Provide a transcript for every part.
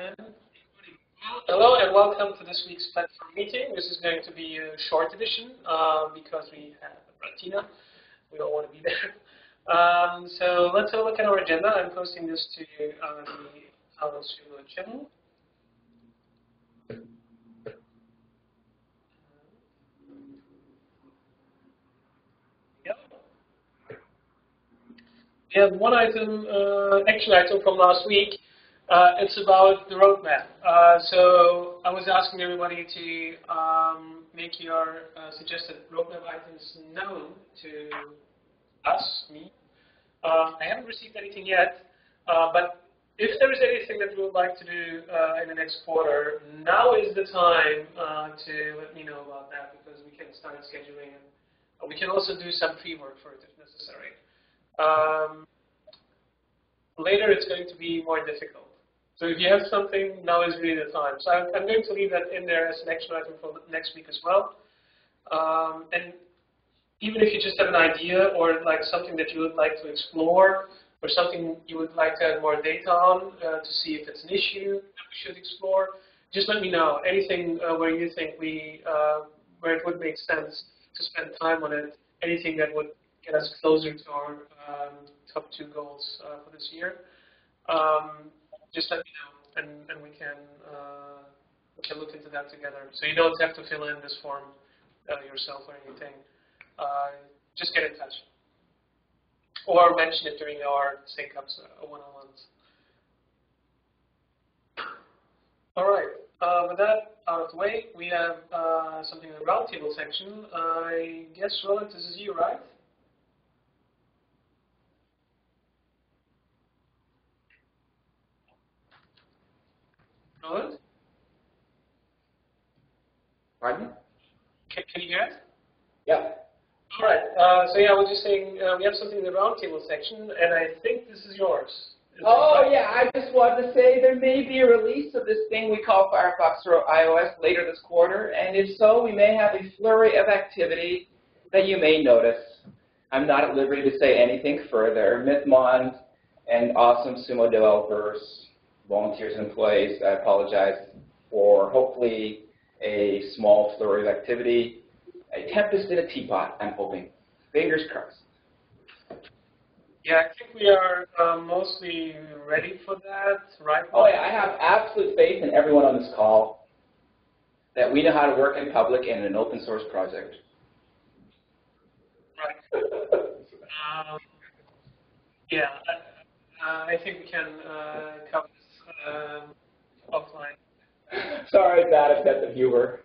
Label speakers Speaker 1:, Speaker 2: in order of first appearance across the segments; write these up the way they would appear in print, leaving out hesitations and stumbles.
Speaker 1: And hello and welcome to this week's platform meeting. This is going to be a short edition because we have Martina. We all want to be there. So let's have a look at our agenda. I'm posting this to the SUMO channel. Yep. We have one item, action item from last week. It's about the roadmap. So I was asking everybody to make your suggested roadmap items known to us, me. I haven't received anything yet, but if there is anything that we would like to do in the next quarter, now is the time to let me know about that, because we can start scheduling. And we can also do some pre-work for it if necessary. Later it's going to be more difficult. So if you have something, now is really the time. So I'm going to leave that in there as an action item for next week as well. And even if you just have an idea or like something that you would like to explore or something you would like to have more data on to see if it's an issue that we should explore, just let me know. Anything where you think where it would make sense to spend time on it, anything that would get us closer to our top 2 goals for this year. Just let me know, and we can look into that together. So you don't have to fill in this form yourself or anything. Just get in touch, or mention it during our sync-ups one-on-ones. All right. With that out of the way, we have something in the roundtable section. I guess, Roland, this is you, right? Roland?
Speaker 2: Pardon?
Speaker 1: Can you hear it?
Speaker 2: Yeah.
Speaker 1: All right. So yeah, I was just saying we have something in the roundtable section, and I think this is yours.
Speaker 2: Oh yeah, I just wanted to say there may be a release of this thing we call Firefox for iOS later this quarter, and if so, we may have a flurry of activity that you may notice. I'm not at liberty to say anything further. Mythmon and awesome SUMO developers, volunteers and employees, I apologize for hopefully a small flurry of activity. A tempest in a teapot, I'm hoping. Fingers crossed.
Speaker 1: Yeah, I think we are mostly ready for that, right?
Speaker 2: Oh yeah, I have absolute faith in everyone on this call that we know how to work in public and in an open source project.
Speaker 1: Right. Yeah, I think we can cover this offline.
Speaker 2: Sorry, bad sense of humor.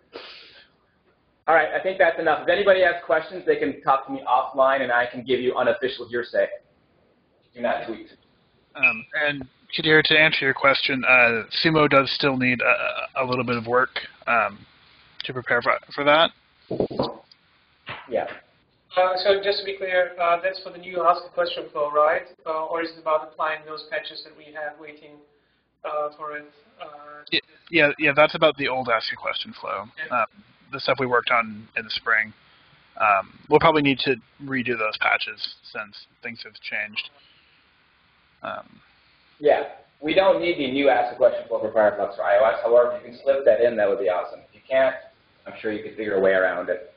Speaker 2: All right, I think that's enough. If anybody has questions, they can talk to me offline, and I can give you unofficial hearsay. Do not tweet.
Speaker 3: And Kadir, to answer your question, SUMO does still need a little bit of work to prepare for that.
Speaker 2: Yeah.
Speaker 1: So just to be clear, that's for the new Ask a Question flow, right? Or is it about applying those patches that we have waiting for it?
Speaker 3: Yeah, that's about the old Ask a Question flow. Yeah. The stuff we worked on in the spring. We'll probably need to redo those patches since things have changed.
Speaker 2: Yeah, we don't need the new Ask a Question flow for Firefox for iOS. However, if you can slip that in, that would be awesome. If you can't, I'm sure you could figure a way around it.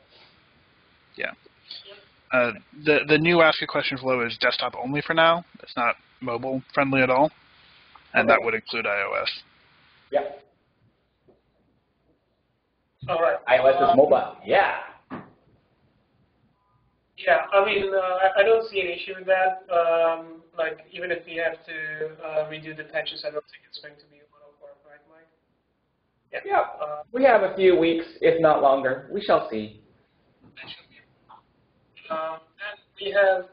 Speaker 3: Yeah. The new Ask a Question flow is desktop only for now. It's not mobile friendly at all, and that would include iOS.
Speaker 2: Yeah.
Speaker 1: All right.
Speaker 2: iOS is mobile. Yeah.
Speaker 1: Yeah, I mean, I don't see an issue with that. Like, even if we have to redo the patches, I don't think it's going to be a lot of work, right, Mike?
Speaker 2: Yeah. We have a few weeks, if not longer. We shall see.
Speaker 1: And we have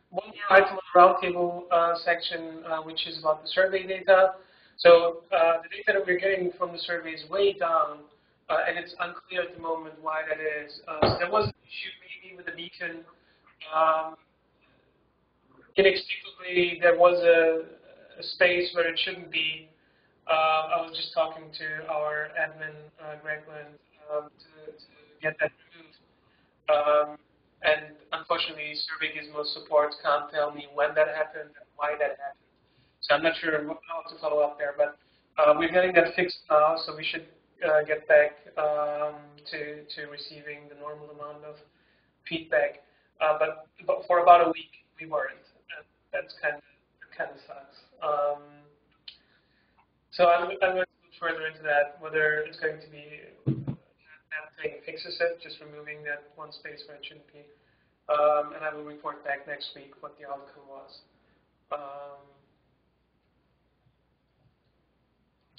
Speaker 1: one more item on the roundtable section, which is about the survey data. So the data that we're getting from the survey is way down, and it's unclear at the moment why that is. So there was an issue maybe with the beacon. Inexplicably, there was a space where it shouldn't be. I was just talking to our admin, Greg Lind, to get that removed. And unfortunately, Survey Gizmo support can't tell me when that happened and why that happened. So I'm not sure how to follow up there. But We're getting that fixed now, so we should get back to receiving the normal amount of feedback. But for about a week, we weren't. And that's kind of sucks. So I'm going to look further into that, whether it's going to be that thing fixes it, just removing that one space where it shouldn't be. And I will report back next week what the outcome was.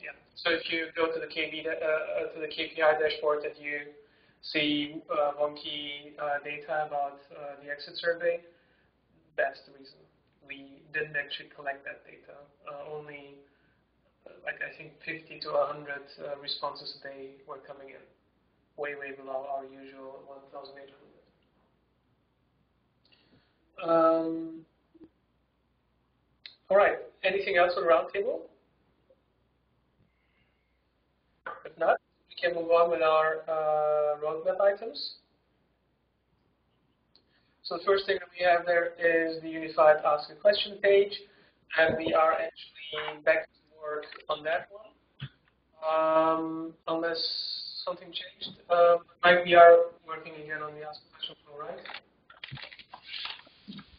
Speaker 1: Yeah. So if you go to the KPI dashboard, that you see wonky data about the exit survey, that's the reason. We didn't actually collect that data. Only, like I think, 50 to 100 responses a day were coming in, way below our usual 1,800. All right. Anything else on the roundtable? If not, we can move on with our roadmap items. So the first thing that we have there is the unified Ask a Question page, and we are actually back to work on that one, unless something changed. We are working again on the Ask a Question flow, right?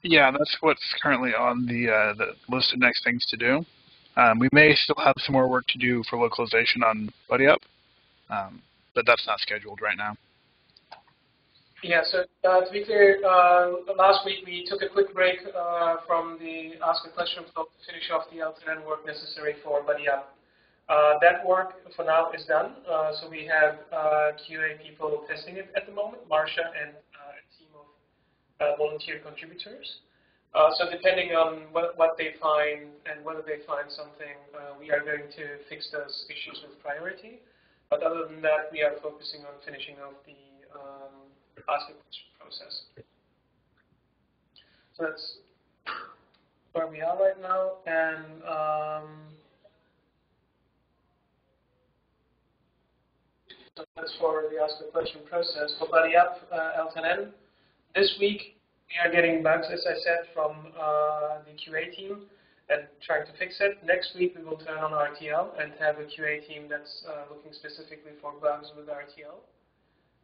Speaker 3: Yeah, that's what's currently on the list of next things to do. We may still have some more work to do for localization on BuddyUp, but that's not scheduled right now.
Speaker 1: Yeah, so to be clear, last week we took a quick break from the Ask a Question flow to finish off the L10N work necessary for BuddyUp. That work for now is done, so we have QA people testing it at the moment, Marsha and a team of volunteer contributors. So depending on what they find and whether they find something, we are going to fix those issues with priority. But other than that, we are focusing on finishing off the Ask a Question process. So that's where we are right now, and so that's for the Ask a Question process. For BuddyUp L10N, this week we are getting bugs, as I said, from the QA team and trying to fix it. Next week we will turn on RTL and have a QA team that's looking specifically for bugs with RTL.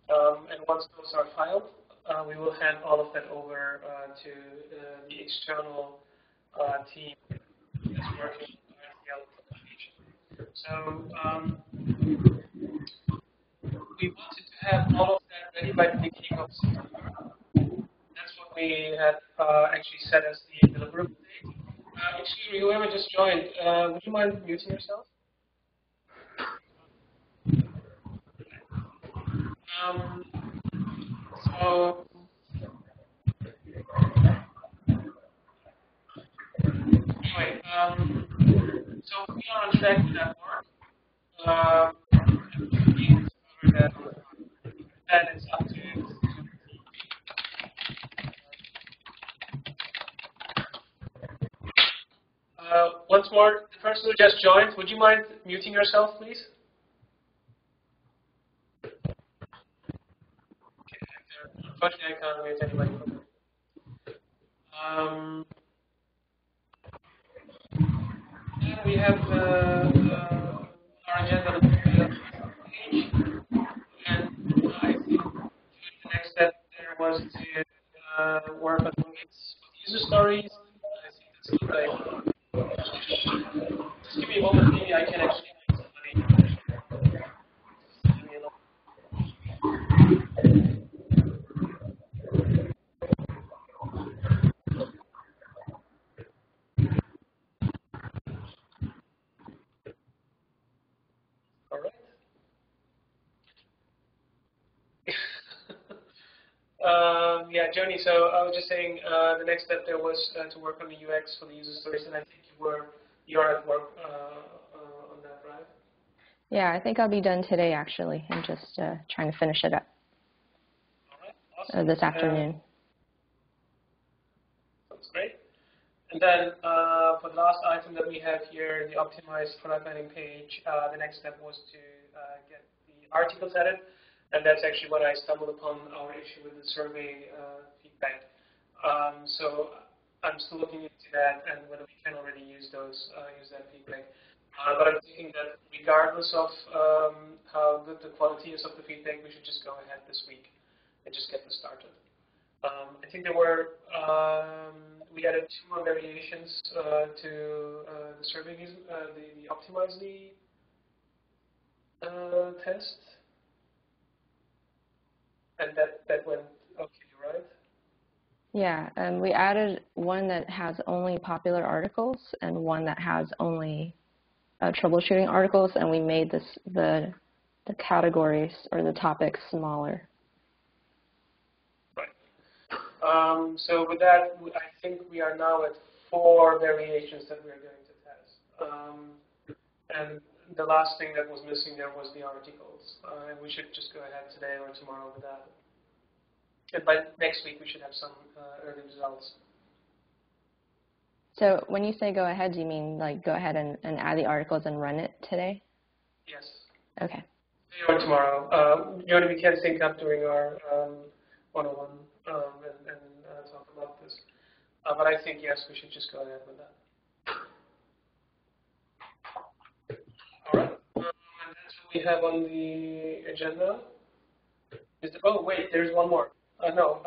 Speaker 1: And once those are filed, we will hand all of that over to the external team that's working on RTL implementation. So we wanted to have all of that ready by the beginning of September. That's what we had actually set as the deliverable date. Excuse me, whoever just joined, would you mind muting yourself? So anyway, so we are on track with that work. That is up to once more, the person who just joined, would you mind muting yourself, please? Okay, unfortunately, I can't mute anybody. And we have our agenda page, and I think the next step there was to work on user stories. I think that's good. Just give me a moment, maybe I can actually find somebody. Just leave me alone. All right. Yeah, Joni, so I was just saying the next step there was to work on the UX for the user stories, and I think you are at work on that, right?
Speaker 4: Yeah, I think I'll be done today, actually. I'm just trying to finish it up.
Speaker 1: All right, awesome.
Speaker 4: This afternoon.
Speaker 1: That's great. And then for the last item that we have here, the optimized product landing page, the next step was to get the articles added. And that's actually what I stumbled upon our issue with the survey feedback. So I'm still looking into that and whether we can already use that feedback. But I'm thinking that regardless of how good the quality is of the feedback, we should just go ahead this week and just get this started. I think there were, we added 2 more variations to the survey, the Optimizely test. And that went okay, right?
Speaker 4: Yeah, we added one that has only popular articles and one that has only troubleshooting articles, and we made the categories or the topics smaller.
Speaker 1: Right. So with that, I think we are now at 4 variations that we're going to test. And the last thing that was missing there was the articles. And we should just go ahead today or tomorrow with that. And by next week, we should have some early results.
Speaker 4: So when you say go ahead, do you mean like go ahead and add the articles and run it today?
Speaker 1: Yes.
Speaker 4: Okay.
Speaker 1: Today or tomorrow. Jody, we can sync up during our one-on-one and talk about this. But I think, yes, we should just go ahead with that. All right. And that's what we have on the agenda. Oh, wait, there's one more. No,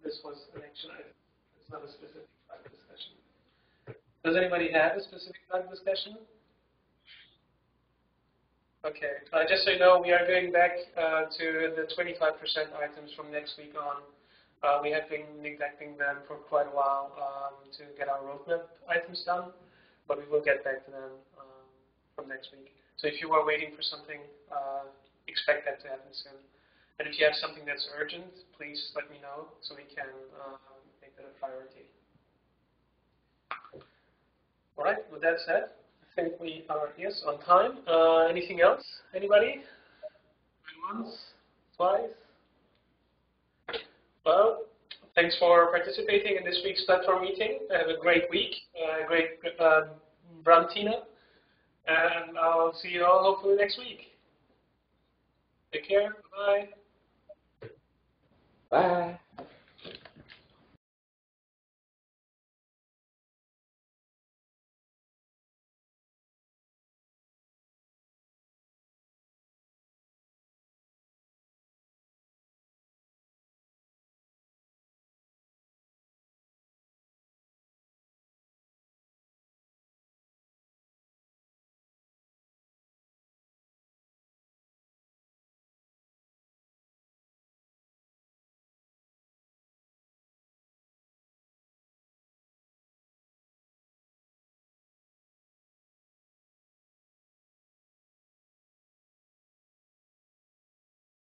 Speaker 1: this was an action item. It's not a specific flag discussion. Does anybody have a specific flag discussion? Okay. Just so you know, we are going back to the 25% items from next week on. We have been neglecting them for quite a while to get our roadmap items done, but we will get back to them from next week. So if you are waiting for something, expect that to happen soon. And if you have something that's urgent, please let me know so we can make that a priority. All right, with that said, I think we are, yes, on time. Anything else? Anybody? Once? Twice? Well, thanks for participating in this week's platform meeting. Have a great week, great Brantina, and I'll see you all hopefully next week. Take care. Bye.
Speaker 2: Bye.